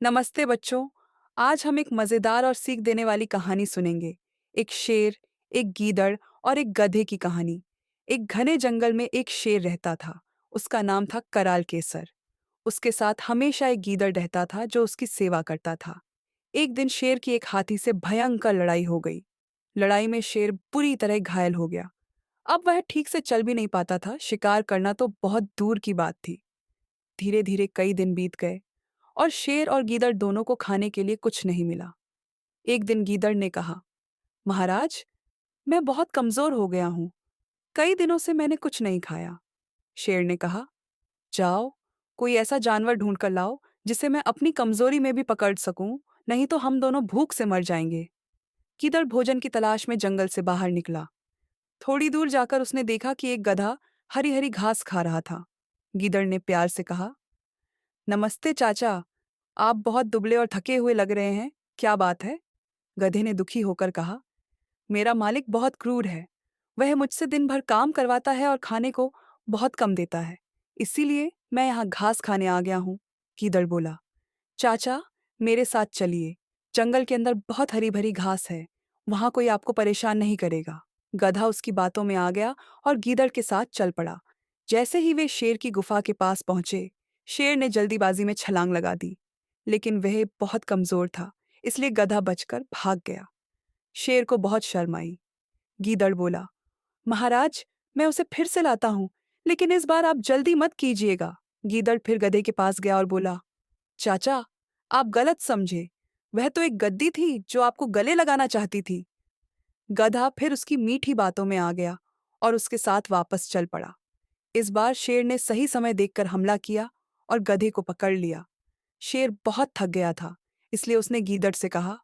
नमस्ते बच्चों। आज हम एक मजेदार और सीख देने वाली कहानी सुनेंगे। एक शेर, एक गीदड़ और एक गधे की कहानी। एक घने जंगल में एक शेर रहता था। उसका नाम था कराल केसर। उसके साथ हमेशा एक गीदड़ रहता था जो उसकी सेवा करता था। एक दिन शेर की एक हाथी से भयंकर लड़ाई हो गई। लड़ाई में शेर बुरी तरह घायल हो गया। अब वह ठीक से चल भी नहीं पाता था। शिकार करना तो बहुत दूर की बात थी। धीरे धीरे कई दिन बीत गए और शेर और गीदड़ दोनों को खाने के लिए कुछ नहीं मिला। एक दिन गीदड़ ने कहा, महाराज, मैं बहुत कमजोर हो गया हूं। कई दिनों से मैंने कुछ नहीं खाया। शेर ने कहा, जाओ, कोई ऐसा जानवर ढूंढ कर लाओ जिसे मैं अपनी कमजोरी में भी पकड़ सकूं, नहीं तो हम दोनों भूख से मर जाएंगे। गीदड़ भोजन की तलाश में जंगल से बाहर निकला। थोड़ी दूर जाकर उसने देखा कि एक गधा हरी हरी घास खा रहा था। गीदड़ ने प्यार से कहा, नमस्ते चाचा, आप बहुत दुबले और थके हुए लग रहे हैं। क्या बात है? गधे ने दुखी होकर कहा, मेरा मालिक बहुत क्रूर है। वह मुझसे दिन भर काम करवाता है और खाने को बहुत कम देता है। इसीलिए मैं यहाँ घास खाने आ गया हूँ। गीदड़ बोला, चाचा, मेरे साथ चलिए। जंगल के अंदर बहुत हरी भरी घास है। वहां कोई आपको परेशान नहीं करेगा। गधा उसकी बातों में आ गया और गीदड़ के साथ चल पड़ा। जैसे ही वे शेर की गुफा के पास पहुंचे, शेर ने जल्दीबाजी में छलांग लगा दी। लेकिन वह बहुत कमजोर था, इसलिए गधा बचकर भाग गया। शेर को बहुत शर्म आई। गीदड़ बोला, महाराज, मैं उसे फिर से लाता हूं, लेकिन इस बार आप जल्दी मत कीजिएगा। गीदड़ फिर गधे के पास गया और बोला, चाचा, आप गलत समझे। वह तो एक गद्दी थी जो आपको गले लगाना चाहती थी। गधा फिर उसकी मीठी बातों में आ गया और उसके साथ वापस चल पड़ा। इस बार शेर ने सही समय देखकर हमला किया और गधे को पकड़ लिया। शेर बहुत थक गया था, इसलिए उसने गीदड़ से कहा,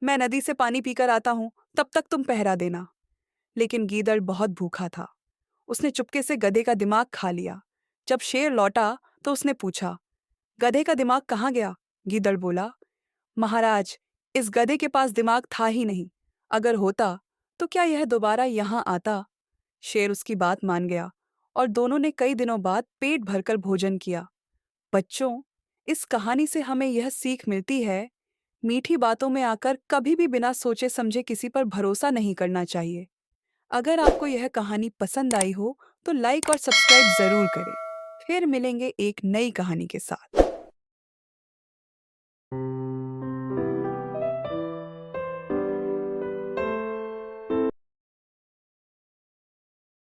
मैं नदी से पानी पीकर आता हूं, तब तक तुम पहरा देना। लेकिन गीदड़ बहुत भूखा था। उसने चुपके से गधे का दिमाग खा लिया। जब शेर लौटा तो उसने पूछा, गधे का दिमाग कहाँ गया? गीदड़ बोला, महाराज, इस गधे के पास दिमाग था ही नहीं। अगर होता तो क्या यह दोबारा यहां आता? शेर उसकी बात मान गया और दोनों ने कई दिनों बाद पेट भरकर भोजन किया। बच्चों, इस कहानी से हमें यह सीख मिलती है, मीठी बातों में आकर कभी भी बिना सोचे समझे किसी पर भरोसा नहीं करना चाहिए। अगर आपको यह कहानी पसंद आई हो तो लाइक और सब्सक्राइब जरूर करें। फिर मिलेंगे एक नई कहानी के साथ।